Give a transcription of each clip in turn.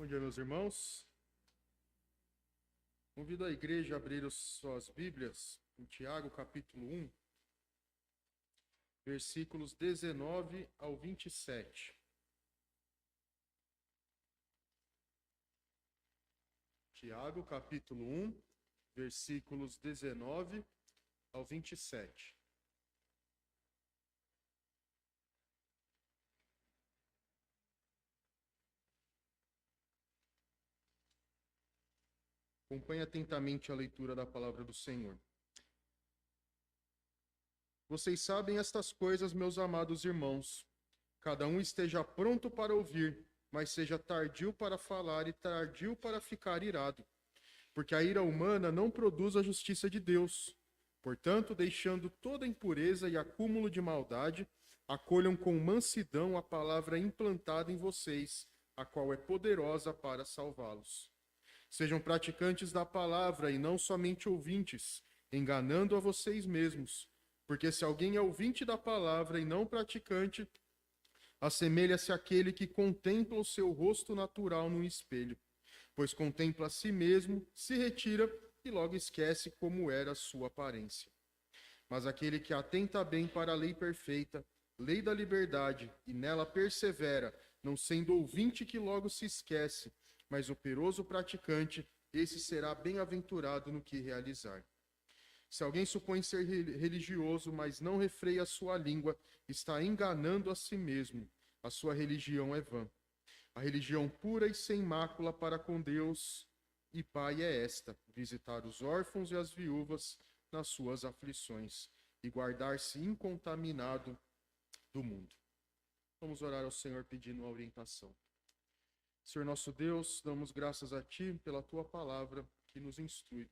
Bom dia, meus irmãos. Convido a igreja a abrir suas Bíblias em Tiago, capítulo 1, versículos 19 ao 27. Tiago, capítulo 1, versículos 19 ao 27. Acompanhe atentamente a leitura da palavra do Senhor. Vocês sabem estas coisas, meus amados irmãos. Cada um esteja pronto para ouvir, mas seja tardio para falar e tardio para ficar irado. Porque a ira humana não produz a justiça de Deus. Portanto, deixando toda impureza e acúmulo de maldade, acolham com mansidão a palavra implantada em vocês, a qual é poderosa para salvá-los. Sejam praticantes da palavra e não somente ouvintes, enganando a vocês mesmos. Porque se alguém é ouvinte da palavra e não praticante, assemelha-se àquele que contempla o seu rosto natural no espelho. Pois contempla a si mesmo, se retira e logo esquece como era a sua aparência. Mas aquele que atenta bem para a lei perfeita, lei da liberdade, e nela persevera, não sendo ouvinte que logo se esquece, mas operoso praticante, esse será bem-aventurado no que realizar. Se alguém supõe ser religioso, mas não refreia a sua língua, está enganando a si mesmo. A sua religião é vã. A religião pura e sem mácula para com Deus e Pai é esta: visitar os órfãos e as viúvas nas suas aflições e guardar-se incontaminado do mundo. Vamos orar ao Senhor pedindo uma orientação. Senhor nosso Deus, damos graças a Ti pela Tua palavra que nos instrui.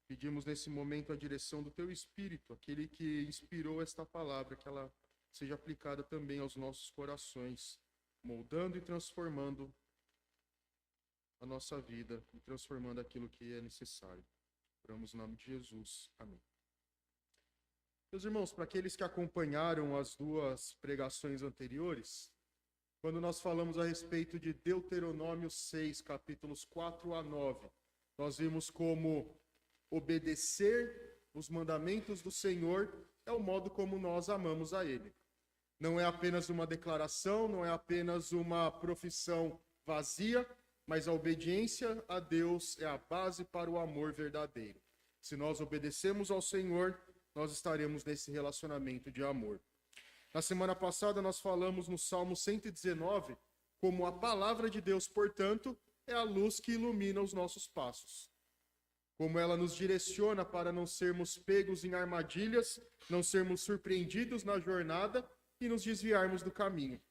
Pedimos nesse momento a direção do Teu Espírito, aquele que inspirou esta palavra, que ela seja aplicada também aos nossos corações, moldando e transformando a nossa vida e transformando aquilo que é necessário. Oramos em nome de Jesus. Amém. Meus irmãos, para aqueles que acompanharam as duas pregações anteriores, quando nós falamos a respeito de Deuteronômio 6, capítulos 4 a 9, nós vimos como obedecer os mandamentos do Senhor é o modo como nós amamos a Ele. Não é apenas uma declaração, não é apenas uma profissão vazia, mas a obediência a Deus é a base para o amor verdadeiro. Se nós obedecemos ao Senhor, nós estaremos nesse relacionamento de amor. Na semana passada nós falamos no Salmo 119, como a palavra de Deus, portanto, é a luz que ilumina os nossos passos. Como ela nos direciona para não sermos pegos em armadilhas, não sermos surpreendidos na jornada e nos desviarmos do caminho.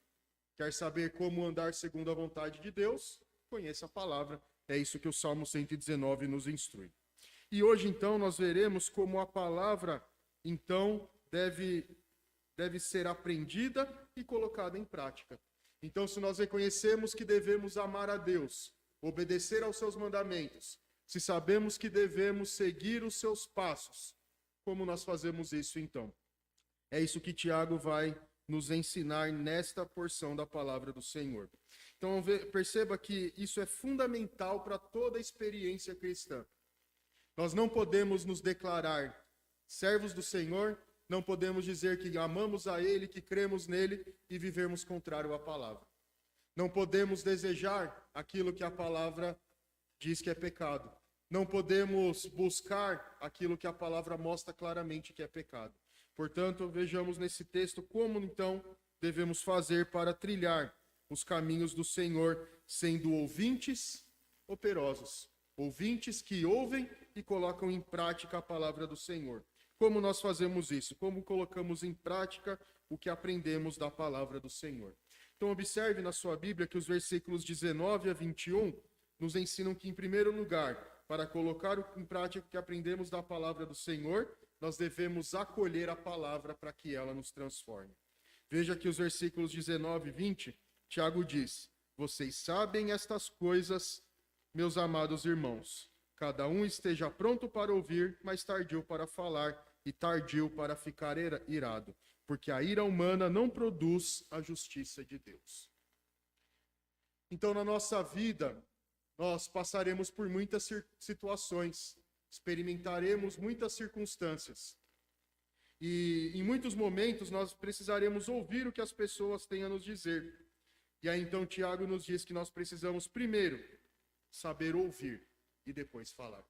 Quer saber como andar segundo a vontade de Deus? Conheça a palavra. É isso que o Salmo 119 nos instrui. E hoje, então, nós veremos como a palavra, então, deve ser aprendida e colocada em prática. Então, se nós reconhecemos que devemos amar a Deus, obedecer aos seus mandamentos, se sabemos que devemos seguir os seus passos, como nós fazemos isso então? É isso que Tiago vai nos ensinar nesta porção da palavra do Senhor. Então perceba que isso é fundamental para toda a experiência cristã. Nós não podemos nos declarar servos do Senhor, não podemos dizer que amamos a Ele, que cremos nele e vivermos contrário à palavra. Não podemos desejar aquilo que a palavra diz que é pecado. Não podemos buscar aquilo que a palavra mostra claramente que é pecado. Portanto, vejamos nesse texto como então devemos fazer para trilhar os caminhos do Senhor, sendo ouvintes operosos. Ouvintes que ouvem e colocam em prática a palavra do Senhor. Como nós fazemos isso? Como colocamos em prática o que aprendemos da palavra do Senhor? Então, observe na sua Bíblia que os versículos 19 a 21 nos ensinam que, em primeiro lugar, para colocar em prática o que aprendemos da palavra do Senhor, nós devemos acolher a palavra para que ela nos transforme. Veja que os versículos 19 e 20, Tiago diz: vocês sabem estas coisas, meus amados irmãos. Cada um esteja pronto para ouvir, mas tardio para falar e tardio para ficar irado, porque a ira humana não produz a justiça de Deus. Então, na nossa vida, nós passaremos por muitas situações, experimentaremos muitas circunstâncias. E em muitos momentos nós precisaremos ouvir o que as pessoas têm a nos dizer. E aí então Tiago nos diz que nós precisamos primeiro saber ouvir e depois falar.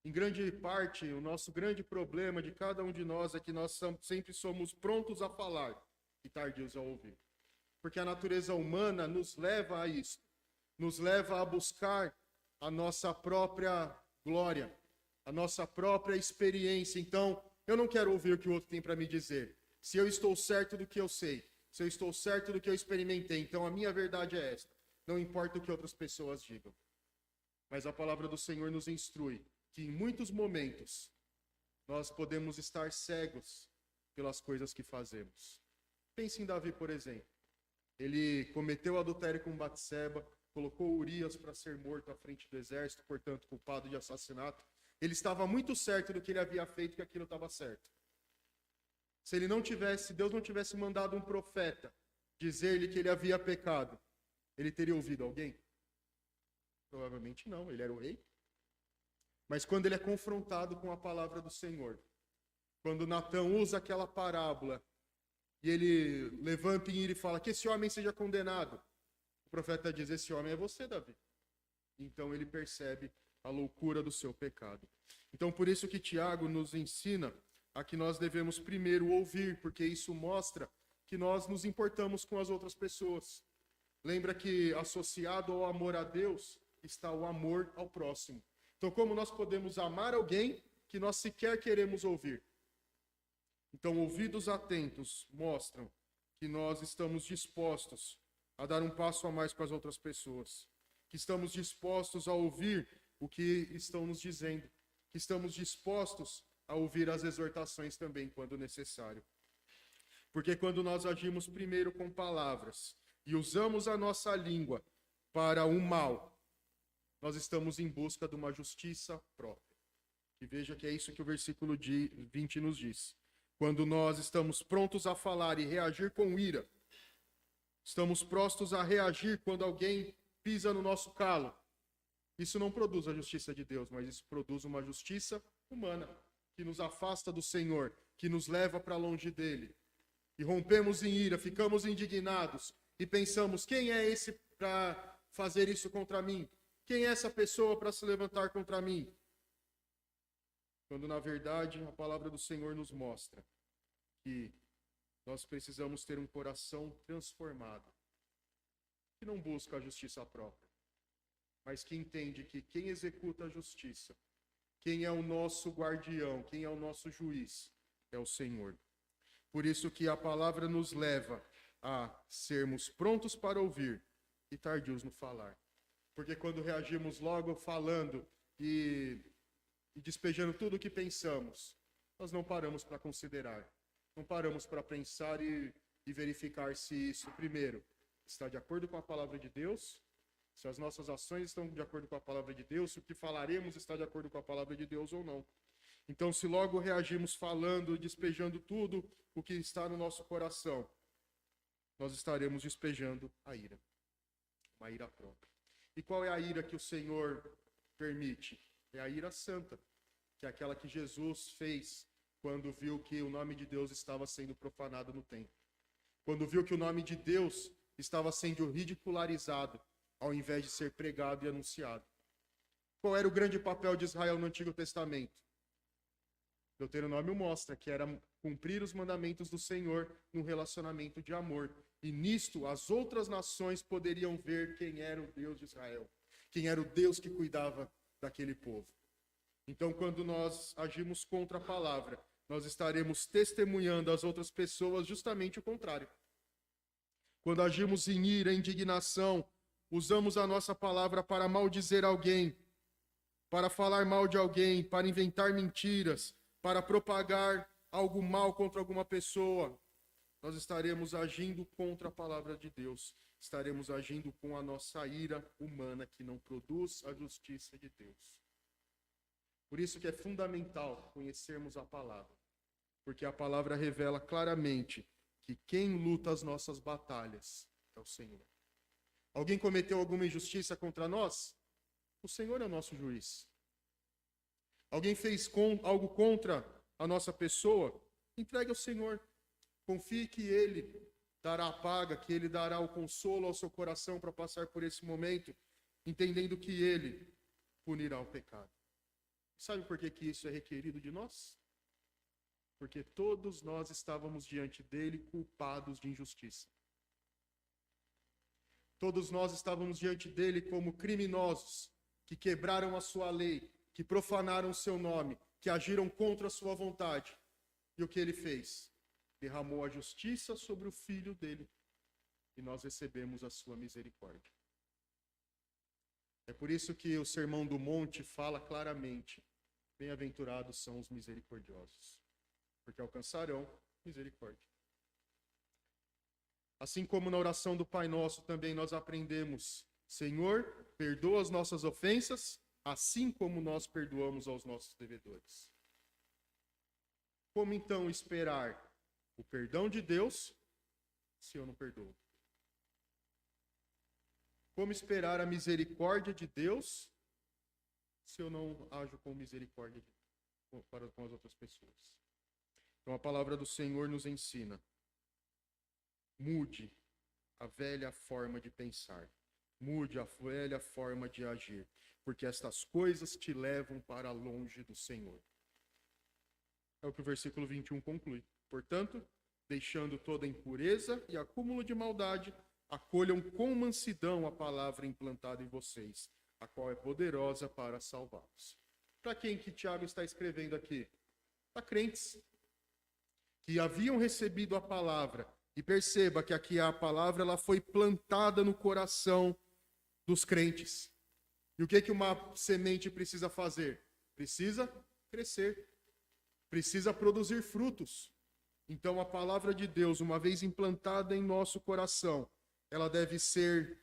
Em grande parte, o nosso grande problema de cada um de nós é que nós sempre somos prontos a falar e tardios a ouvir. Porque a natureza humana nos leva a isso, nos leva a buscar a nossa própria glória, a nossa própria experiência. Então, eu não quero ouvir o que o outro tem para me dizer. Se eu estou certo do que eu sei, se eu estou certo do que eu experimentei, então a minha verdade é esta. Não importa o que outras pessoas digam. Mas a palavra do Senhor nos instrui que em muitos momentos nós podemos estar cegos pelas coisas que fazemos. Pense em Davi, por exemplo. Ele cometeu adultério com Batseba, colocou Urias para ser morto à frente do exército, portanto culpado de assassinato. Ele estava muito certo do que ele havia feito, que aquilo estava certo. Se Deus não tivesse mandado um profeta dizer-lhe que ele havia pecado, ele teria ouvido alguém? Provavelmente não, ele era o rei. Mas quando ele é confrontado com a palavra do Senhor, quando Natã usa aquela parábola, e ele levanta em ira e fala que esse homem seja condenado, o profeta diz, esse homem é você, Davi. Então ele percebe a loucura do seu pecado. Então por isso que Tiago nos ensina a que nós devemos primeiro ouvir, porque isso mostra que nós nos importamos com as outras pessoas. Lembra que associado ao amor a Deus está o amor ao próximo. Então como nós podemos amar alguém que nós sequer queremos ouvir? Então ouvidos atentos mostram que nós estamos dispostos a dar um passo a mais com as outras pessoas, que estamos dispostos a ouvir o que estão nos dizendo, que estamos dispostos a ouvir as exortações também, quando necessário. Porque quando nós agimos primeiro com palavras e usamos a nossa língua para o mal, nós estamos em busca de uma justiça própria. E veja que é isso que o versículo 20 nos diz. Quando nós estamos prontos a falar e reagir com ira, estamos prontos a reagir quando alguém pisa no nosso calo, isso não produz a justiça de Deus, mas isso produz uma justiça humana, que nos afasta do Senhor, que nos leva para longe dele. E rompemos em ira, ficamos indignados e pensamos, quem é esse para fazer isso contra mim? Quem é essa pessoa para se levantar contra mim? Quando, na verdade, a palavra do Senhor nos mostra que nós precisamos ter um coração transformado, que não busca a justiça própria, mas que entende que quem executa a justiça, quem é o nosso guardião, quem é o nosso juiz, é o Senhor. Por isso que a palavra nos leva a sermos prontos para ouvir e tardios no falar. Porque quando reagimos logo falando e despejando tudo o que pensamos, nós não paramos para considerar, não paramos para pensar e verificar se isso, primeiro, está de acordo com a palavra de Deus, se as nossas ações estão de acordo com a palavra de Deus, se o que falaremos está de acordo com a palavra de Deus ou não. Então, se logo reagimos falando, despejando tudo o que está no nosso coração, nós estaremos despejando a ira, uma ira própria. E qual é a ira que o Senhor permite? É a ira santa, que é aquela que Jesus fez quando viu que o nome de Deus estava sendo profanado no templo. Quando viu que o nome de Deus estava sendo ridicularizado, ao invés de ser pregado e anunciado. Qual era o grande papel de Israel no Antigo Testamento? Deuteronômio mostra que era cumprir os mandamentos do Senhor num relacionamento de amor. E nisto as outras nações poderiam ver quem era o Deus de Israel, quem era o Deus que cuidava daquele povo. Então, quando nós agimos contra a palavra, nós estaremos testemunhando às outras pessoas justamente o contrário. Quando agimos em ira, indignação, usamos a nossa palavra para maldizer alguém, para falar mal de alguém, para inventar mentiras, para propagar algo mal contra alguma pessoa, nós estaremos agindo contra a palavra de Deus. Estaremos agindo com a nossa ira humana, que não produz a justiça de Deus. Por isso que é fundamental conhecermos a palavra, porque a palavra revela claramente que quem luta as nossas batalhas é o Senhor. Alguém cometeu alguma injustiça contra nós? O Senhor é o nosso juiz. Alguém fez algo contra a nossa pessoa? Entregue ao Senhor. Confie que Ele dará a paga, que Ele dará o consolo ao seu coração para passar por esse momento, entendendo que Ele punirá o pecado. Sabe por que isso é requerido de nós? Porque todos nós estávamos diante dele culpados de injustiça. Todos nós estávamos diante dele como criminosos, que quebraram a sua lei, que profanaram o seu nome, que agiram contra a sua vontade. E o que ele fez? Derramou a justiça sobre o filho dele, e nós recebemos a sua misericórdia. É por isso que o Sermão do Monte fala claramente: bem-aventurados são os misericordiosos, porque alcançarão misericórdia. Assim como na oração do Pai Nosso também nós aprendemos: Senhor, perdoa as nossas ofensas, assim como nós perdoamos aos nossos devedores. Como então esperar o perdão de Deus se eu não perdoo? Como esperar a misericórdia de Deus se eu não ajo com misericórdia para com as outras pessoas? Então a palavra do Senhor nos ensina: mude a velha forma de pensar, mude a velha forma de agir, porque estas coisas te levam para longe do Senhor. É o que o versículo 21 conclui. Portanto, deixando toda impureza e acúmulo de maldade, acolham com mansidão a palavra implantada em vocês, a qual é poderosa para salvá-los. Para quem que Tiago está escrevendo aqui? Para crentes que haviam recebido a palavra. E perceba que aqui a palavra ela foi plantada no coração dos crentes. E o que uma semente precisa fazer? Precisa crescer. Precisa produzir frutos. Então a palavra de Deus, uma vez implantada em nosso coração, ela deve ser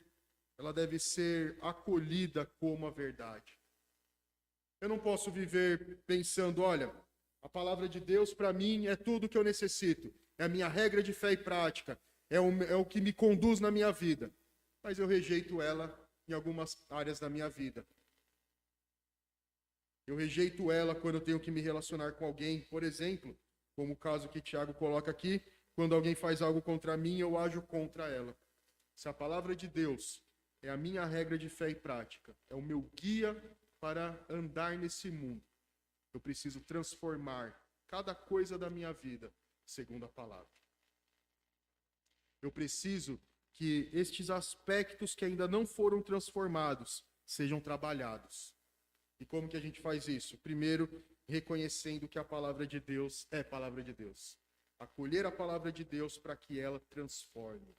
acolhida como a verdade. Eu não posso viver pensando, olha, a palavra de Deus para mim é tudo que eu necessito. É a minha regra de fé e prática. É o que me conduz na minha vida. Mas eu rejeito ela em algumas áreas da minha vida. Eu rejeito ela quando eu tenho que me relacionar com alguém, por exemplo, como o caso que Tiago coloca aqui, quando alguém faz algo contra mim, eu ajo contra ela. Se a palavra de Deus é a minha regra de fé e prática, é o meu guia para andar nesse mundo, eu preciso transformar cada coisa da minha vida segundo a palavra. Eu preciso que estes aspectos que ainda não foram transformados sejam trabalhados. E como que a gente faz isso? Primeiro, reconhecendo que a palavra de Deus é palavra de Deus. Acolher a palavra de Deus para que ela transforme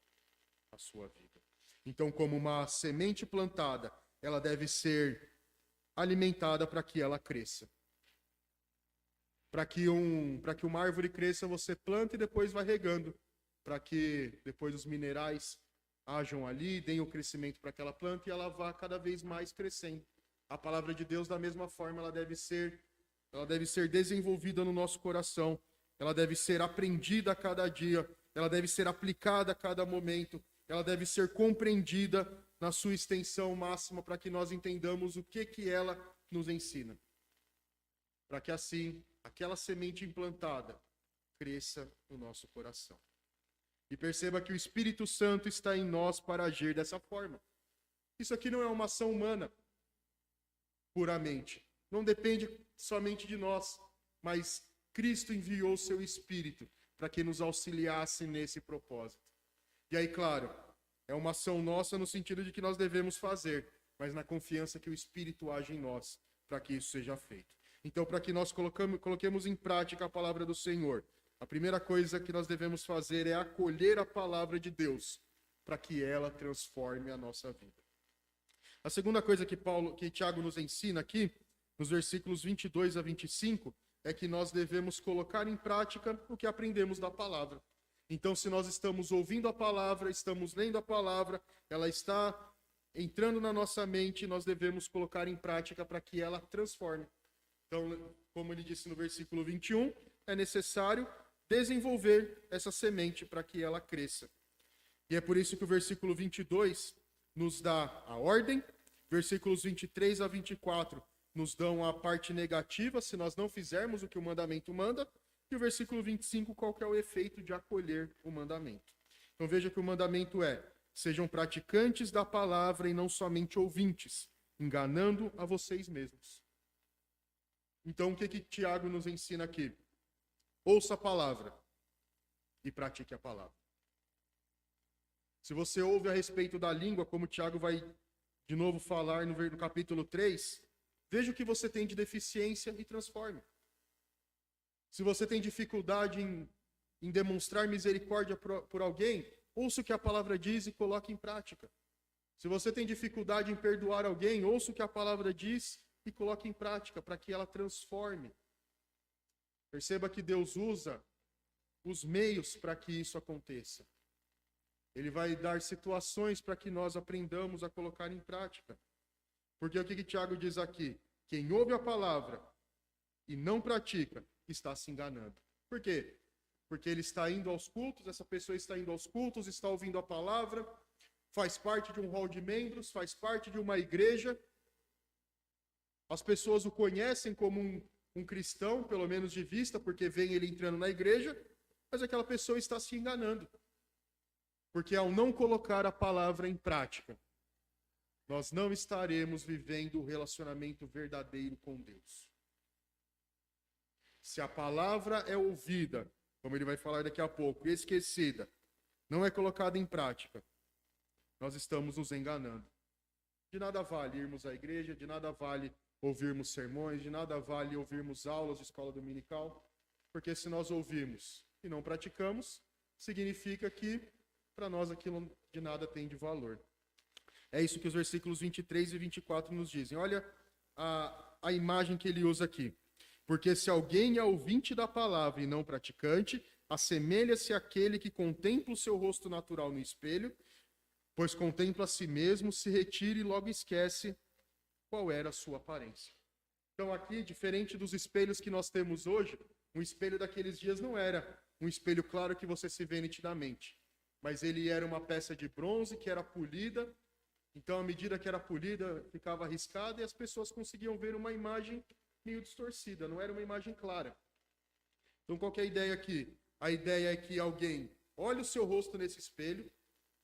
a sua vida. Então, como uma semente plantada, ela deve ser alimentada para que ela cresça. Para que uma árvore cresça, você planta e depois vai regando. Para que depois os minerais hajam ali, deem o crescimento para aquela planta e ela vá cada vez mais crescendo. A palavra de Deus, da mesma forma, ela deve ser desenvolvida no nosso coração. Ela deve ser aprendida a cada dia. Ela deve ser aplicada a cada momento. Ela deve ser compreendida na sua extensão máxima para que nós entendamos o que ela nos ensina. Para que assim, aquela semente implantada cresça no nosso coração. E perceba que o Espírito Santo está em nós para agir dessa forma. Isso aqui não é uma ação humana, puramente. Não depende somente de nós, mas Cristo enviou o seu Espírito para que nos auxiliasse nesse propósito. E aí, claro, é uma ação nossa no sentido de que nós devemos fazer, mas na confiança que o Espírito age em nós para que isso seja feito. Então, para que nós coloquemos em prática a palavra do Senhor, a primeira coisa que nós devemos fazer é acolher a palavra de Deus, para que ela transforme a nossa vida. A segunda coisa que Tiago nos ensina aqui, nos versículos 22 a 25, é que nós devemos colocar em prática o que aprendemos da palavra. Então, se nós estamos ouvindo a palavra, estamos lendo a palavra, ela está entrando na nossa mente, nós devemos colocar em prática para que ela transforme. Então, como ele disse no versículo 21, é necessário desenvolver essa semente para que ela cresça. E é por isso que o versículo 22 nos dá a ordem, versículos 23 a 24 nos dão a parte negativa, se nós não fizermos o que o mandamento manda, e o versículo 25, qual que é o efeito de acolher o mandamento. Então veja que o mandamento é: sejam praticantes da palavra e não somente ouvintes, enganando a vocês mesmos. Então o que Tiago nos ensina aqui? Ouça a palavra e pratique a palavra. Se você ouve a respeito da língua, como Tiago vai de novo falar no capítulo 3, veja o que você tem de deficiência e transforme. Se você tem dificuldade em demonstrar misericórdia por alguém, ouça o que a palavra diz e coloque em prática. Se você tem dificuldade em perdoar alguém, ouça o que a palavra diz e coloque em prática para que ela transforme. Perceba que Deus usa os meios para que isso aconteça. Ele vai dar situações para que nós aprendamos a colocar em prática. Porque o que Tiago diz aqui? Quem ouve a palavra e não pratica, está se enganando. Por quê? Porque ele está indo aos cultos, essa pessoa está indo aos cultos, está ouvindo a palavra, faz parte de um hall de membros, faz parte de uma igreja. As pessoas o conhecem como um cristão, pelo menos de vista, porque vem ele entrando na igreja, mas aquela pessoa está se enganando. Porque ao não colocar a palavra em prática, nós não estaremos vivendo o relacionamento verdadeiro com Deus. Se a palavra é ouvida, como ele vai falar daqui a pouco, e esquecida, não é colocada em prática, nós estamos nos enganando. De nada vale irmos à igreja, de nada vale ouvirmos sermões, de nada vale ouvirmos aulas de escola dominical, porque se nós ouvirmos e não praticamos, significa que para nós aquilo de nada tem de valor. É isso que os versículos 23 e 24 nos dizem. Olha a imagem que ele usa aqui. Porque se alguém é ouvinte da palavra e não praticante, assemelha-se àquele que contempla o seu rosto natural no espelho, pois contempla a si mesmo, se retira e logo esquece qual era a sua aparência. Então aqui, diferente dos espelhos que nós temos hoje, um espelho daqueles dias não era um espelho claro que você se vê nitidamente, mas ele era uma peça de bronze que era polida. Então, à medida que era polida, ficava riscada e as pessoas conseguiam ver uma imagem meio distorcida, não era uma imagem clara. Então, qual que é a ideia aqui? A ideia é que alguém olhe o seu rosto nesse espelho,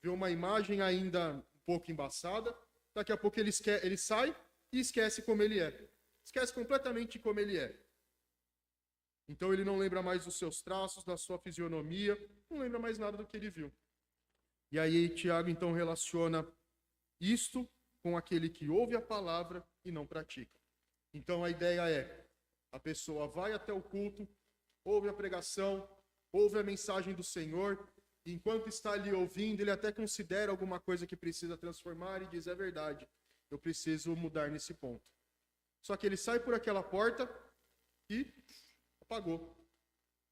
vê uma imagem ainda um pouco embaçada, daqui a pouco ele sai e esquece como ele é. Esquece completamente como ele é. Então, ele não lembra mais dos seus traços, da sua fisionomia, não lembra mais nada do que ele viu. E aí, Tiago, então, relaciona isto com aquele que ouve a palavra e não pratica. Então a ideia é, a pessoa vai até o culto, ouve a pregação, ouve a mensagem do Senhor, e enquanto está ali ouvindo, ele até considera alguma coisa que precisa transformar e diz, é verdade, eu preciso mudar nesse ponto. Só que ele sai por aquela porta e apagou.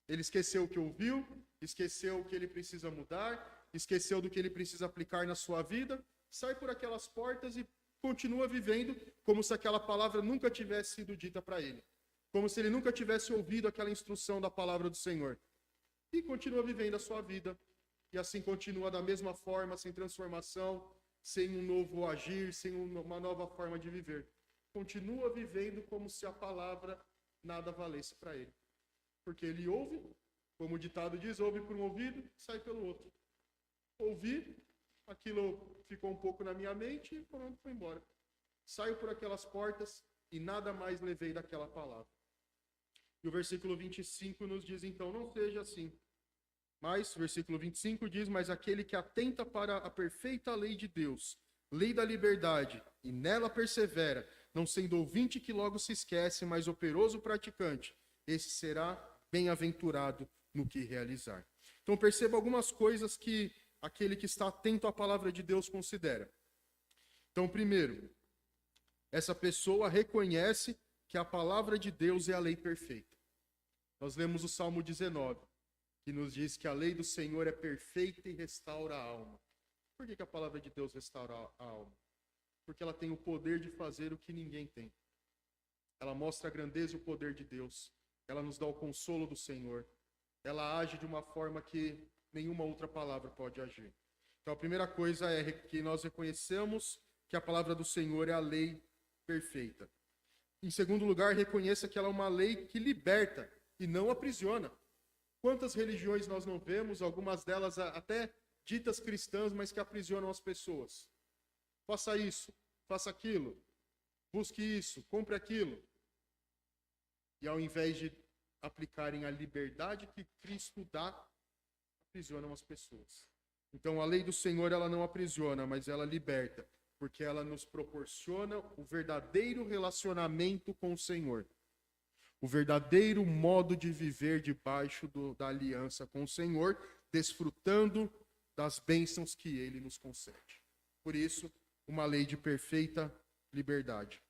Ele esqueceu o que ouviu, esqueceu o que ele precisa mudar, esqueceu do que ele precisa aplicar na sua vida, sai por aquelas portas e continua vivendo como se aquela palavra nunca tivesse sido dita para ele. Como se ele nunca tivesse ouvido aquela instrução da palavra do Senhor. E continua vivendo a sua vida. E assim continua da mesma forma, sem transformação, sem um novo agir, sem uma nova forma de viver. Continua vivendo como se a palavra nada valesse para ele. Porque ele ouve, como o ditado diz, ouve por um ouvido, sai pelo outro. Ouvi, aquilo ficou um pouco na minha mente e pronto, foi embora. Saio por aquelas portas e nada mais levei daquela palavra. E o versículo 25 nos diz, então, não seja assim. Mas, o versículo 25 diz, mas aquele que atenta para a perfeita lei de Deus, lei da liberdade, e nela persevera, não sendo ouvinte que logo se esquece, mas operoso praticante, esse será bem-aventurado no que realizar. Então perceba algumas coisas que aquele que está atento à palavra de Deus considera. Então, primeiro, essa pessoa reconhece que a palavra de Deus é a lei perfeita. Nós lemos o Salmo 19, que nos diz que a lei do Senhor é perfeita e restaura a alma. Por que a palavra de Deus restaura a alma? Porque ela tem o poder de fazer o que ninguém tem. Ela mostra a grandeza e o poder de Deus. Ela nos dá o consolo do Senhor. Ela age de uma forma que nenhuma outra palavra pode agir. Então, a primeira coisa é que nós reconhecemos que a palavra do Senhor é a lei perfeita. Em segundo lugar, reconheça que ela é uma lei que liberta e não aprisiona. Quantas religiões nós não vemos, algumas delas até ditas cristãs, mas que aprisionam as pessoas? Faça isso, faça aquilo, busque isso, compre aquilo. E ao invés de aplicarem a liberdade que Cristo dá, aprisionam as pessoas. Então a lei do Senhor, ela não aprisiona, mas ela liberta, porque ela nos proporciona o verdadeiro relacionamento com o Senhor. O verdadeiro modo de viver debaixo da aliança com o Senhor, desfrutando das bênçãos que Ele nos concede. Por isso, uma lei de perfeita liberdade.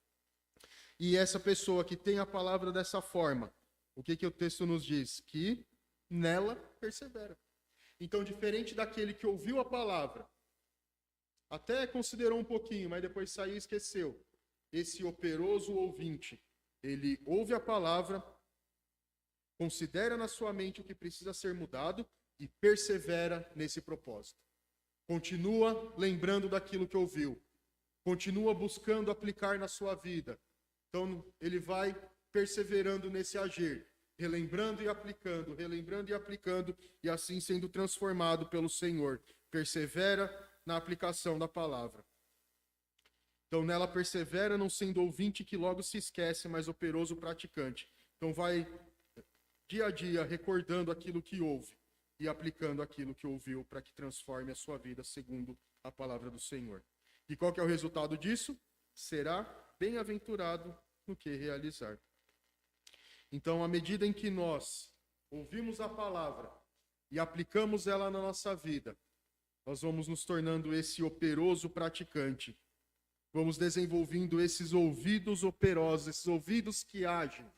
E essa pessoa que tem a palavra dessa forma, o que o texto nos diz? Que nela persevera. Então, diferente daquele que ouviu a palavra, até considerou um pouquinho, mas depois saiu e esqueceu. Esse operoso ouvinte, ele ouve a palavra, considera na sua mente o que precisa ser mudado e persevera nesse propósito. Continua lembrando daquilo que ouviu. Continua buscando aplicar na sua vida. Então, ele vai perseverando nesse agir, relembrando e aplicando, e assim sendo transformado pelo Senhor. Persevera na aplicação da palavra. Então, nela persevera, não sendo ouvinte que logo se esquece, mas operoso praticante. Então, vai dia a dia recordando aquilo que ouve e aplicando aquilo que ouviu para que transforme a sua vida segundo a palavra do Senhor. E qual que é o resultado disso? Será bem-aventurado no que realizar. Então, à medida em que nós ouvimos a palavra e aplicamos ela na nossa vida, nós vamos nos tornando esse operoso praticante. Vamos desenvolvendo esses ouvidos operosos, esses ouvidos que agem,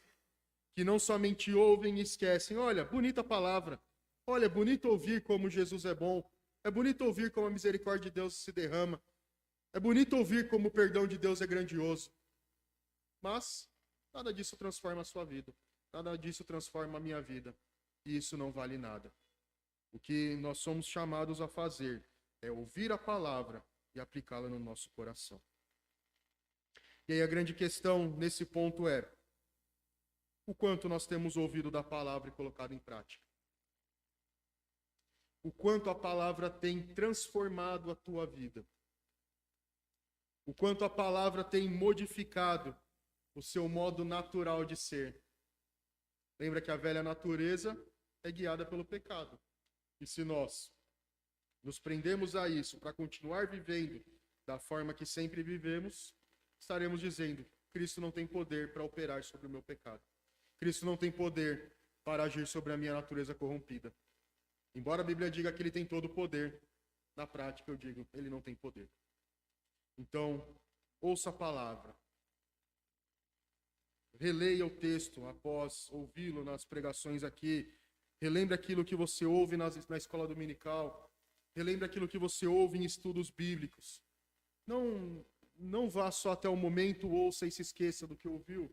que não somente ouvem e esquecem. Olha, bonita palavra. Olha, é bonito ouvir como Jesus é bom. É bonito ouvir como a misericórdia de Deus se derrama. É bonito ouvir como o perdão de Deus é grandioso. Mas nada disso transforma a sua vida. Nada disso transforma a minha vida. E isso não vale nada. O que nós somos chamados a fazer é ouvir a palavra e aplicá-la no nosso coração. E aí a grande questão nesse ponto é: o quanto nós temos ouvido da palavra e colocado em prática? O quanto a palavra tem transformado a tua vida? O quanto a palavra tem modificado o seu modo natural de ser? Lembra que a velha natureza é guiada pelo pecado. E se nós nos prendemos a isso para continuar vivendo da forma que sempre vivemos, estaremos dizendo: Cristo não tem poder para operar sobre o meu pecado. Cristo não tem poder para agir sobre a minha natureza corrompida. Embora a Bíblia diga que ele tem todo o poder, na prática eu digo, ele não tem poder. Então, ouça a palavra. Releia o texto após ouvi-lo nas pregações aqui. Relembre aquilo que você ouve na escola dominical. Relembre aquilo que você ouve em estudos bíblicos. Não vá só até o momento, ouça e se esqueça do que ouviu.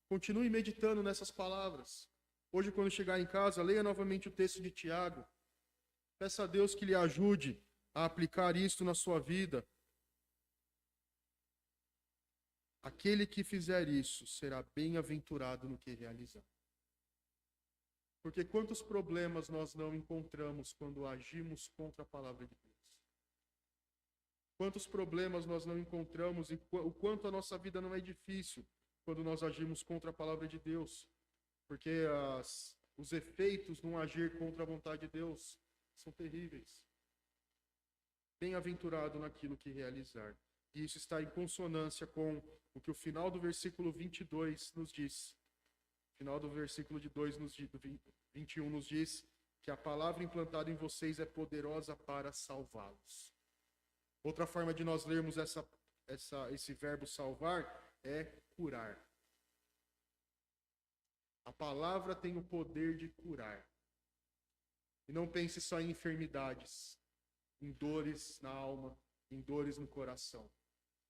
Continue meditando nessas palavras. Hoje, quando chegar em casa, leia novamente o texto de Tiago. Peça a Deus que lhe ajude a aplicar isto na sua vida. Aquele que fizer isso será bem-aventurado no que realizar. Porque quantos problemas nós não encontramos quando agimos contra a palavra de Deus? Quantos problemas nós não encontramos e o quanto a nossa vida não é difícil quando nós agimos contra a palavra de Deus? Porque os efeitos de um agir contra a vontade de Deus são terríveis. Bem-aventurado naquilo que realizar. E isso está em consonância com o que o final do versículo 22 nos diz. O final do versículo de 21 nos diz que a palavra implantada em vocês é poderosa para salvá-los. Outra forma de nós lermos esse verbo salvar é curar. A palavra tem o poder de curar. E não pense só em enfermidades, em dores na alma, em dores no coração,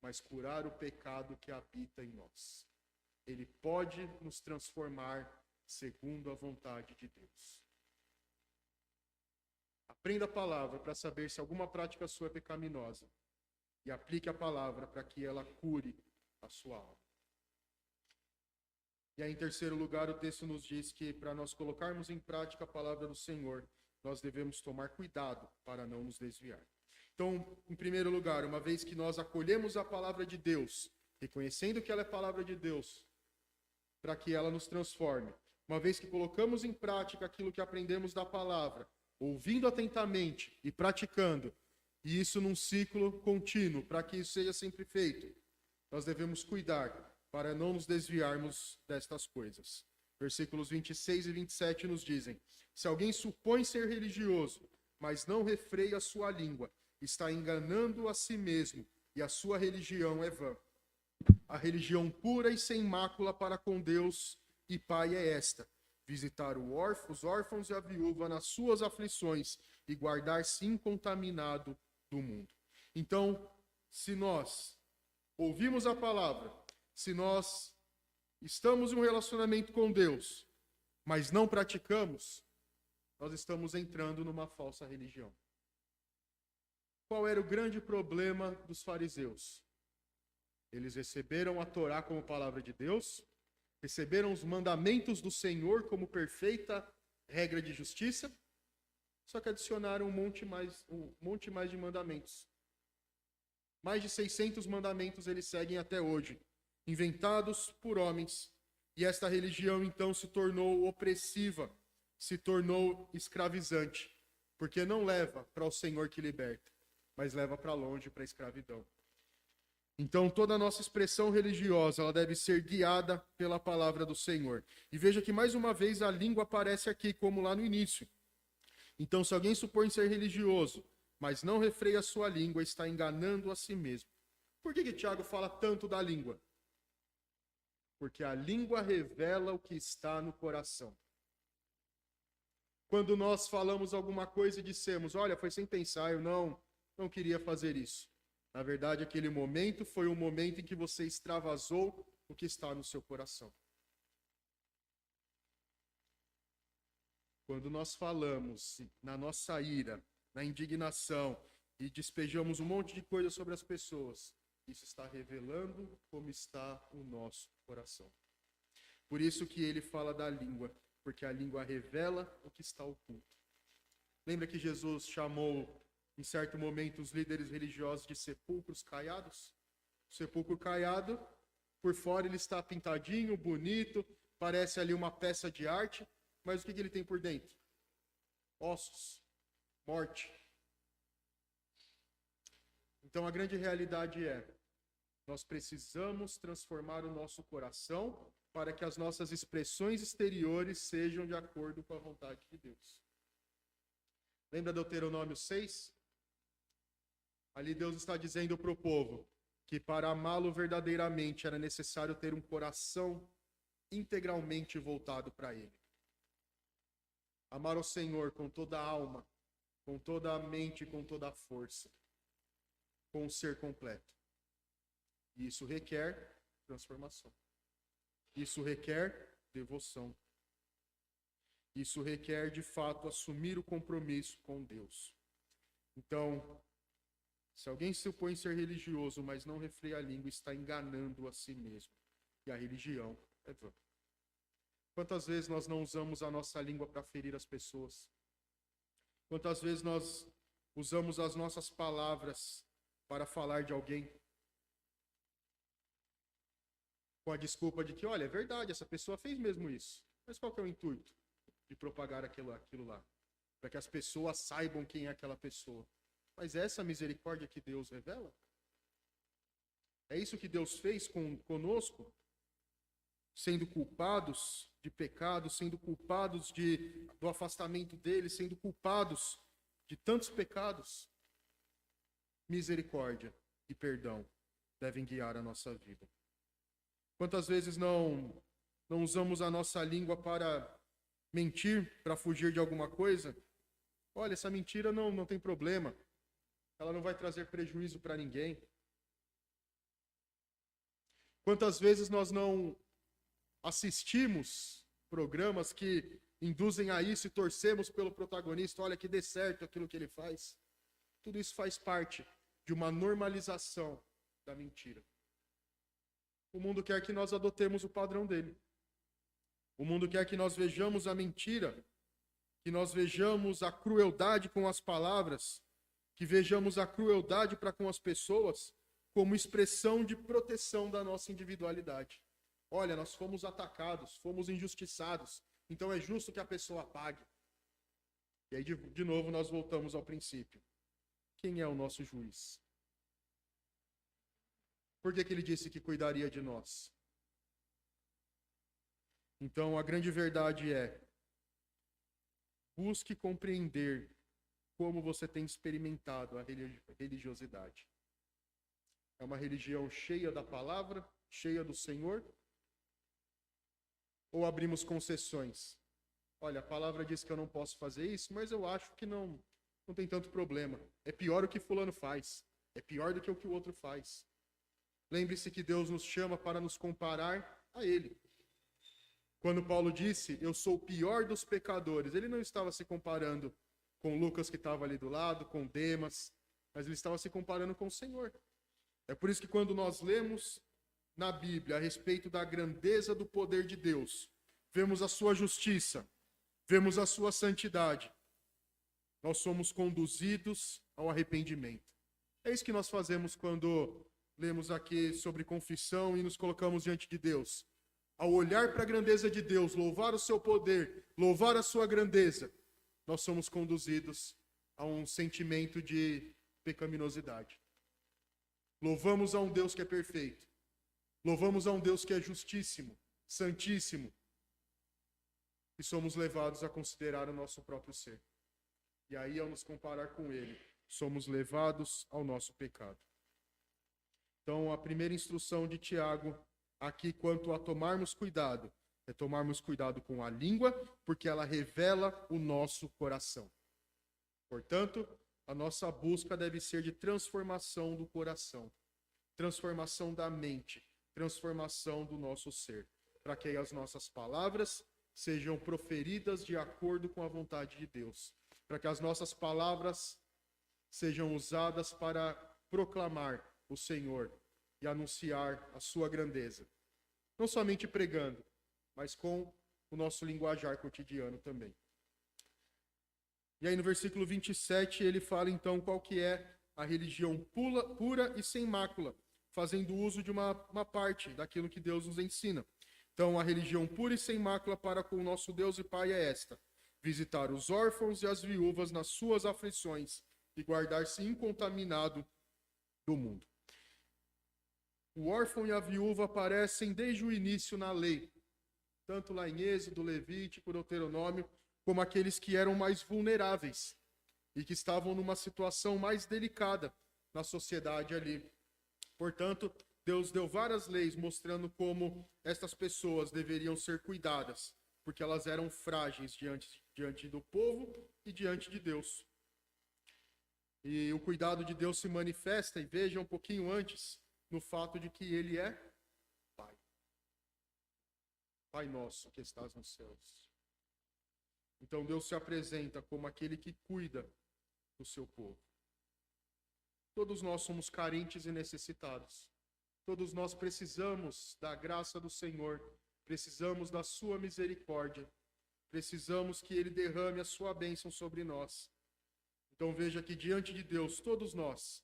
mas curar o pecado que habita em nós. Ele pode nos transformar segundo a vontade de Deus. A Aprenda a palavra para saber se alguma prática sua é pecaminosa. E aplique a palavra para que ela cure a sua alma. E aí, em terceiro lugar, o texto nos diz que para nós colocarmos em prática a palavra do Senhor, nós devemos tomar cuidado para não nos desviar. Então, em primeiro lugar, uma vez que nós acolhemos a palavra de Deus, reconhecendo que ela é palavra de Deus, para que ela nos transforme, uma vez que colocamos em prática aquilo que aprendemos da palavra, ouvindo atentamente e praticando, e isso num ciclo contínuo, para que isso seja sempre feito, nós devemos cuidar para não nos desviarmos destas coisas. Versículos 26 e 27 nos dizem: se alguém supõe ser religioso, mas não refreia a sua língua, está enganando a si mesmo, e a sua religião é vã. A religião pura e sem mácula para com Deus e Pai é esta: visitar os órfãos e a viúva nas suas aflições e guardar-se incontaminado do mundo. Então, se nós ouvimos a palavra, se nós estamos em um relacionamento com Deus, mas não praticamos, nós estamos entrando numa falsa religião. Qual era o grande problema dos fariseus? Eles receberam a Torá como palavra de Deus, receberam os mandamentos do Senhor como perfeita regra de justiça, só que adicionaram um monte mais de mandamentos. Mais de 600 mandamentos eles seguem até hoje, inventados por homens. E esta religião então se tornou opressiva, se tornou escravizante, porque não leva para o Senhor que liberta, mas leva para longe, para a escravidão. Então, toda a nossa expressão religiosa, ela deve ser guiada pela palavra do Senhor. E veja que, mais uma vez, a língua aparece aqui, como lá no início. Então, se alguém supõe ser religioso, mas não refreia a sua língua, está enganando a si mesmo. Por que Tiago fala tanto da língua? Porque a língua revela o que está no coração. Quando nós falamos alguma coisa e dissemos: olha, foi sem pensar, eu não queria fazer isso. Na verdade, aquele momento foi um momento em que você extravasou o que está no seu coração. Quando nós falamos na nossa ira, na indignação, e despejamos um monte de coisa sobre as pessoas, isso está revelando como está o nosso coração. Por isso que ele fala da língua, porque a língua revela o que está oculto. Lembra que Jesus chamou, em certo momento, os líderes religiosos de sepulcros caiados? O sepulcro caiado, por fora ele está pintadinho, bonito, parece ali uma peça de arte, mas o que ele tem por dentro? Ossos, morte. Então a grande realidade é: nós precisamos transformar o nosso coração para que as nossas expressões exteriores sejam de acordo com a vontade de Deus. Lembra Deuteronômio 6? Ali Deus está dizendo para o povo que para amá-lo verdadeiramente era necessário ter um coração integralmente voltado para Ele. Amar o Senhor com toda a alma, com toda a mente, com toda a força, com o ser completo. E isso requer transformação. Isso requer devoção. Isso requer, de fato, assumir o compromisso com Deus. Então, se alguém se opõe a ser religioso, mas não refreia a língua, está enganando a si mesmo. E a religião é vã. Quantas vezes nós não usamos a nossa língua para ferir as pessoas? Quantas vezes nós usamos as nossas palavras para falar de alguém? Com a desculpa de que, olha, é verdade, essa pessoa fez mesmo isso. Mas qual que é o intuito de propagar aquilo lá? Para que as pessoas saibam quem é aquela pessoa. Mas é essa misericórdia que Deus revela? É isso que Deus fez conosco? Sendo culpados de pecado, sendo culpados do afastamento dele, sendo culpados de tantos pecados. Misericórdia e perdão devem guiar a nossa vida. Quantas vezes não usamos a nossa língua para mentir, para fugir de alguma coisa? Olha, essa mentira não tem problema. Ela não vai trazer prejuízo para ninguém. Quantas vezes nós não assistimos programas que induzem a isso e torcemos pelo protagonista, olha que dê certo aquilo que ele faz. Tudo isso faz parte de uma normalização da mentira. O mundo quer que nós adotemos o padrão dele. O mundo quer que nós vejamos a mentira, que nós vejamos a crueldade com as palavras, que vejamos a crueldade para com as pessoas como expressão de proteção da nossa individualidade. Olha, nós fomos atacados, fomos injustiçados, então é justo que a pessoa pague. E aí, de novo, nós voltamos ao princípio. Quem é o nosso juiz? Por que ele disse que cuidaria de nós? Então, a grande verdade é: busque compreender como você tem experimentado a religiosidade. É uma religião cheia da palavra, cheia do Senhor? Ou abrimos concessões? Olha, a palavra diz que eu não posso fazer isso, mas eu acho que não tem tanto problema. É pior o que fulano faz. É pior do que o que o outro faz. Lembre-se que Deus nos chama para nos comparar a Ele. Quando Paulo disse, eu sou o pior dos pecadores, ele não estava se comparando com Lucas que estava ali do lado, com Demas, mas ele estava se comparando com o Senhor. É por isso que quando nós lemos na Bíblia a respeito da grandeza do poder de Deus, vemos a sua justiça, vemos a sua santidade, nós somos conduzidos ao arrependimento. É isso que nós fazemos quando lemos aqui sobre confissão e nos colocamos diante de Deus. Ao olhar para a grandeza de Deus, louvar o seu poder, louvar a sua grandeza, nós somos conduzidos a um sentimento de pecaminosidade. Louvamos a um Deus que é perfeito. Louvamos a um Deus que é justíssimo, santíssimo. E somos levados a considerar o nosso próprio ser. E aí, ao nos comparar com Ele, somos levados ao nosso pecado. Então, a primeira instrução de Tiago, aqui quanto a tomarmos cuidado, é tomarmos cuidado com a língua, porque ela revela o nosso coração. Portanto, a nossa busca deve ser de transformação do coração, transformação da mente, transformação do nosso ser, para que as nossas palavras sejam proferidas de acordo com a vontade de Deus, para que as nossas palavras sejam usadas para proclamar o Senhor e anunciar a sua grandeza. Não somente pregando, mas com o nosso linguajar cotidiano também. E aí no versículo 27 ele fala então qual que é a religião pura e sem mácula, fazendo uso de uma parte daquilo que Deus nos ensina. Então a religião pura e sem mácula para com o nosso Deus e Pai é esta: visitar os órfãos e as viúvas nas suas aflições e guardar-se incontaminado do mundo. O órfão e a viúva aparecem desde o início na lei, tanto lá em Êxodo, Levítico, Deuteronômio, como aqueles que eram mais vulneráveis e que estavam numa situação mais delicada na sociedade ali. Portanto, Deus deu várias leis mostrando como estas pessoas deveriam ser cuidadas, porque elas eram frágeis diante do povo e diante de Deus. E o cuidado de Deus se manifesta, e veja um pouquinho antes, no fato de que Ele é Pai. Pai nosso que estás nos céus. Então Deus se apresenta como aquele que cuida do seu povo. Todos nós somos carentes e necessitados. Todos nós precisamos da graça do Senhor, precisamos da sua misericórdia, precisamos que Ele derrame a sua bênção sobre nós. Então veja que diante de Deus, todos nós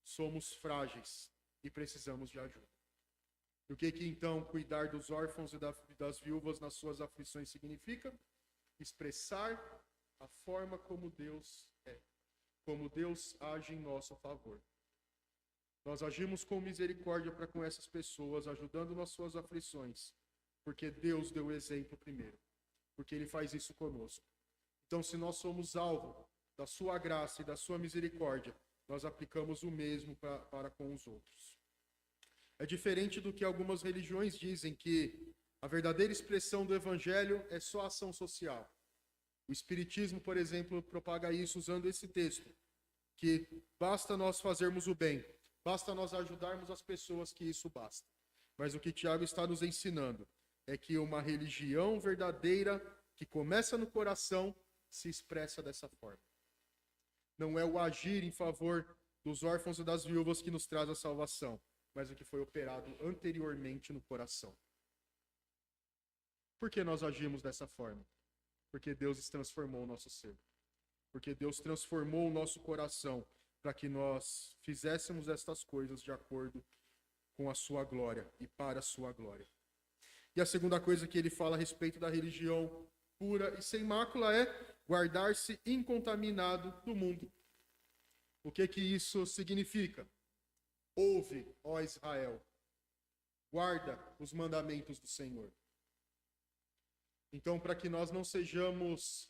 somos frágeis e precisamos de ajuda. E o que então cuidar dos órfãos e das viúvas nas suas aflições significa? Expressar a forma como Deus é, como Deus age em nosso favor. Nós agimos com misericórdia para com essas pessoas, ajudando nas suas aflições, porque Deus deu o exemplo primeiro, porque Ele faz isso conosco. Então, se nós somos alvo da sua graça e da sua misericórdia, nós aplicamos o mesmo para com os outros. É diferente do que algumas religiões dizem, que a verdadeira expressão do evangelho é só ação social. O Espiritismo, por exemplo, propaga isso usando esse texto, que basta nós fazermos o bem, basta nós ajudarmos as pessoas, que isso basta. Mas o que Tiago está nos ensinando é que uma religião verdadeira que começa no coração se expressa dessa forma. Não é o agir em favor dos órfãos e das viúvas que nos traz a salvação, mas o que foi operado anteriormente no coração. Por que nós agimos dessa forma? Porque Deus transformou o nosso ser. Porque Deus transformou o nosso coração para que nós fizéssemos estas coisas de acordo com a sua glória e para a sua glória. E a segunda coisa que ele fala a respeito da religião pura e sem mácula é guardar-se incontaminado do mundo. O que isso significa? Ouve, ó Israel, guarda os mandamentos do Senhor. Então, para que nós não sejamos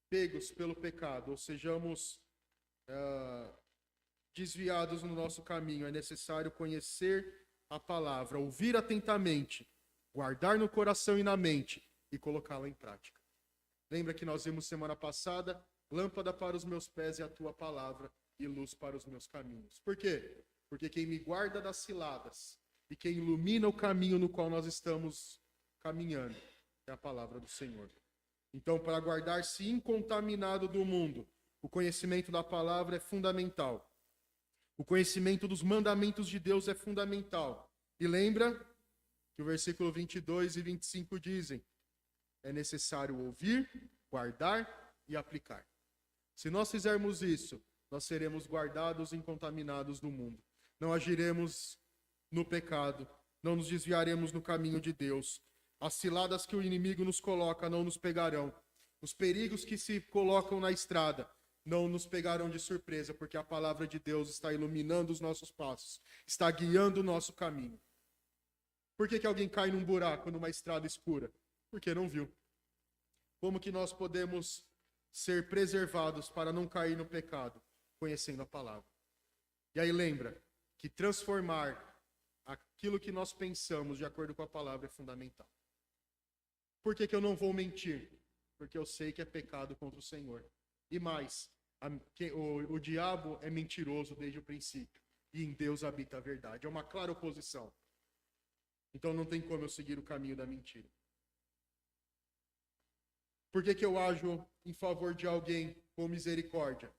pegos pelo pecado, ou sejamos desviados no nosso caminho, é necessário conhecer a palavra, ouvir atentamente, guardar no coração e na mente e colocá-la em prática. Lembra que nós vimos semana passada? Lâmpada para os meus pés é a tua palavra e luz para os meus caminhos. Por quê? Porque quem me guarda das ciladas e quem ilumina o caminho no qual nós estamos caminhando é a palavra do Senhor. Então, para guardar-se incontaminado do mundo, o conhecimento da palavra é fundamental. O conhecimento dos mandamentos de Deus é fundamental. E lembra que o versículo 22 e 25 dizem: é necessário ouvir, guardar e aplicar. Se nós fizermos isso, nós seremos guardados e incontaminados do mundo. Não agiremos no pecado, não nos desviaremos no caminho de Deus. As ciladas que o inimigo nos coloca não nos pegarão. Os perigos que se colocam na estrada não nos pegarão de surpresa, porque a palavra de Deus está iluminando os nossos passos, está guiando o nosso caminho. Por que alguém cai num buraco, numa estrada escura? Porque não viu. Como que nós podemos ser preservados para não cair no pecado? Conhecendo a palavra. E aí lembra que transformar aquilo que nós pensamos de acordo com a palavra é fundamental. Por que eu não vou mentir? Porque eu sei que é pecado contra o Senhor. E mais, o diabo é mentiroso desde o princípio. E em Deus habita a verdade. É uma clara oposição. Então não tem como eu seguir o caminho da mentira. Por que eu ajo em favor de alguém com misericórdia?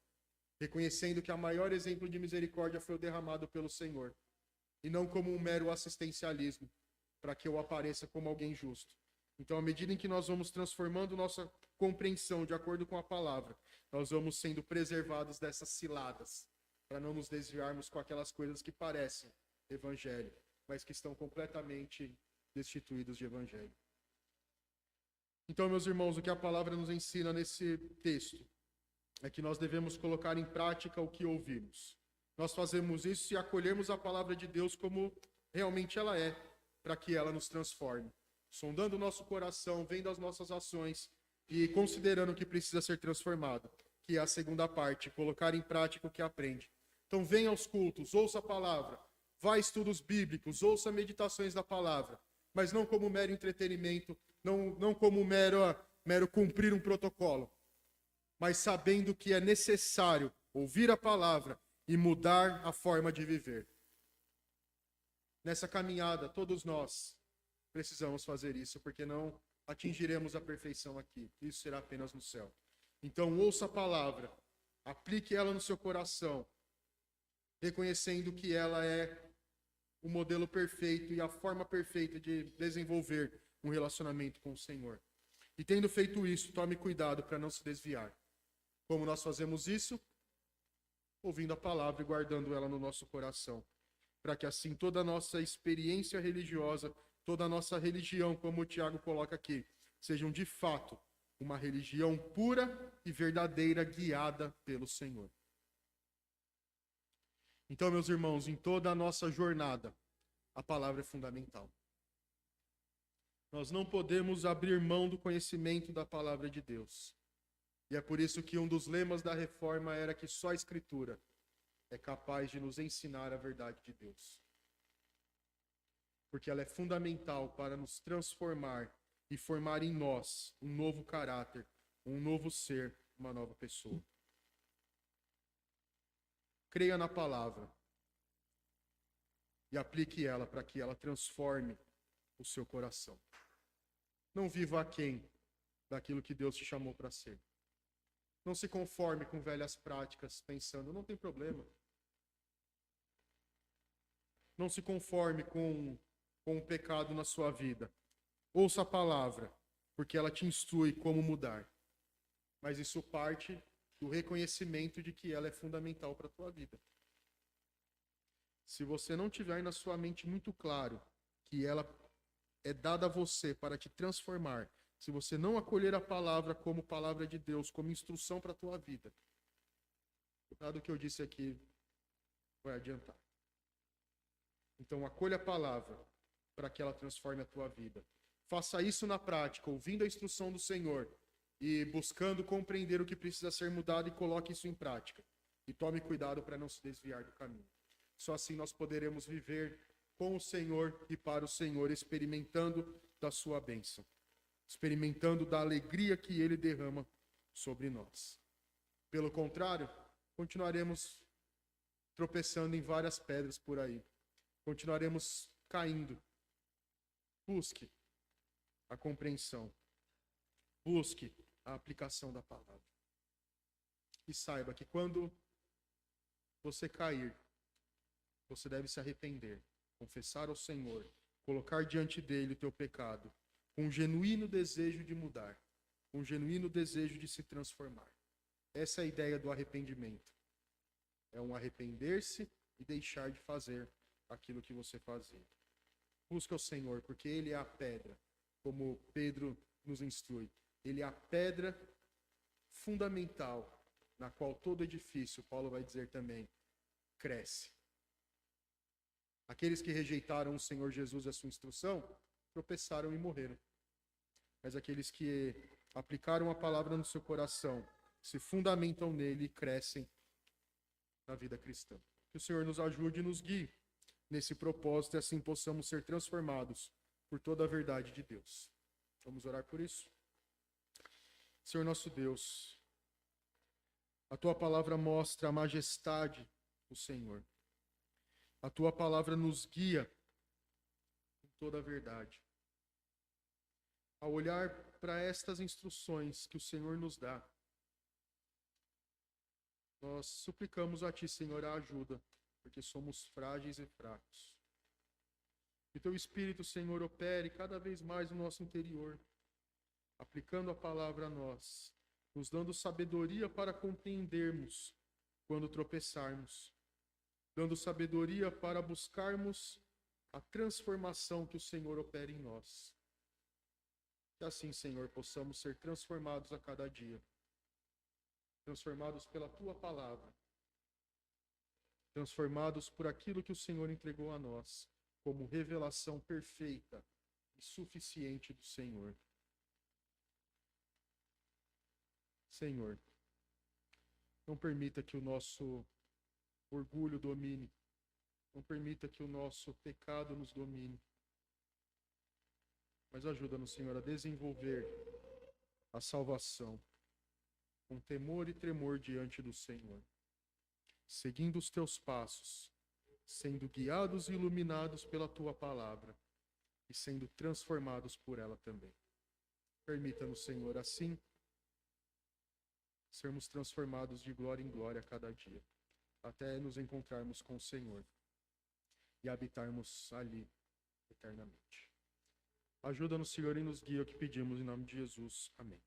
Reconhecendo que o maior exemplo de misericórdia foi o derramado pelo Senhor. E não como um mero assistencialismo, para que eu apareça como alguém justo. Então, à medida em que nós vamos transformando nossa compreensão de acordo com a palavra, nós vamos sendo preservados dessas ciladas, para não nos desviarmos com aquelas coisas que parecem evangelho, mas que estão completamente destituídos de evangelho. Então, meus irmãos, o que a palavra nos ensina nesse texto é que nós devemos colocar em prática o que ouvimos. Nós fazemos isso se acolhermos a palavra de Deus como realmente ela é, para que ela nos transforme. Sondando o nosso coração, vendo as nossas ações e considerando o que precisa ser transformado, que é a segunda parte, colocar em prática o que aprende. Então venha aos cultos, ouça a palavra, vá a estudos bíblicos, ouça meditações da palavra, mas não como mero entretenimento, não como mero cumprir um protocolo, mas sabendo que é necessário ouvir a palavra e mudar a forma de viver. Nessa caminhada, todos nós precisamos fazer isso, porque não atingiremos a perfeição aqui. Isso será apenas no céu. Então, ouça a palavra, aplique ela no seu coração, reconhecendo que ela é o modelo perfeito e a forma perfeita de desenvolver um relacionamento com o Senhor. E tendo feito isso, tome cuidado para não se desviar. Como nós fazemos isso? Ouvindo a palavra e guardando ela no nosso coração. Para que assim toda a nossa experiência religiosa, toda a nossa religião, como o Tiago coloca aqui, sejam de fato uma religião pura e verdadeira, guiada pelo Senhor. Então, meus irmãos, em toda a nossa jornada, a palavra é fundamental. Nós não podemos abrir mão do conhecimento da palavra de Deus. E é por isso que um dos lemas da reforma era que só a Escritura é capaz de nos ensinar a verdade de Deus. Porque ela é fundamental para nos transformar e formar em nós um novo caráter, um novo ser, uma nova pessoa. Creia na palavra e aplique ela para que ela transforme o seu coração. Não viva aquém, daquilo que Deus te chamou para ser. Não se conforme com velhas práticas, pensando, não tem problema. Não se conforme com o pecado na sua vida. Ouça a palavra, porque ela te instrui como mudar. Mas isso parte do reconhecimento de que ela é fundamental para a tua vida. Se você não tiver na sua mente muito claro que ela é dada a você para te transformar, se você não acolher a palavra como palavra de Deus, como instrução para a tua vida, nada do que eu disse aqui vai adiantar. Então, acolha a palavra para que ela transforme a tua vida. Faça isso na prática, ouvindo a instrução do Senhor e buscando compreender o que precisa ser mudado e coloque isso em prática. E tome cuidado para não se desviar do caminho. Só assim nós poderemos viver com o Senhor e para o Senhor, experimentando da sua bênção, experimentando da alegria que Ele derrama sobre nós. Pelo contrário, continuaremos tropeçando em várias pedras por aí. Continuaremos caindo. Busque a compreensão. Busque a aplicação da palavra. E saiba que quando você cair, você deve se arrepender, confessar ao Senhor, colocar diante dele o teu pecado, com um genuíno desejo de mudar, com um genuíno desejo de se transformar. Essa é a ideia do arrependimento. É um arrepender-se e deixar de fazer aquilo que você fazia. Busca o Senhor, porque Ele é a pedra, como Pedro nos instrui. Ele é a pedra fundamental, na qual todo edifício, Paulo vai dizer também, cresce. Aqueles que rejeitaram o Senhor Jesus e a sua instrução, tropeçaram e morreram. Mas aqueles que aplicaram a palavra no seu coração, se fundamentam nele e crescem na vida cristã. Que o Senhor nos ajude e nos guie nesse propósito e assim possamos ser transformados por toda a verdade de Deus. Vamos orar por isso? Senhor nosso Deus, a Tua palavra mostra a majestade do Senhor. A Tua palavra nos guia com toda a verdade. Ao olhar para estas instruções que o Senhor nos dá, nós suplicamos a Ti, Senhor, a ajuda, porque somos frágeis e fracos. Que Teu Espírito, Senhor, opere cada vez mais no nosso interior, aplicando a palavra a nós, nos dando sabedoria para compreendermos quando tropeçarmos, dando sabedoria para buscarmos a transformação que o Senhor opera em nós. Que assim, Senhor, possamos ser transformados a cada dia, transformados pela Tua palavra, transformados por aquilo que o Senhor entregou a nós, como revelação perfeita e suficiente do Senhor. Senhor, não permita que o nosso orgulho domine, não permita que o nosso pecado nos domine, mas ajuda-nos, Senhor, a desenvolver a salvação com temor e tremor diante do Senhor, seguindo os Teus passos, sendo guiados e iluminados pela Tua palavra e sendo transformados por ela também. Permita-nos, Senhor, assim, sermos transformados de glória em glória a cada dia, até nos encontrarmos com o Senhor e habitarmos ali eternamente. Ajuda-nos, Senhor, e nos guia, o que pedimos em nome de Jesus. Amém.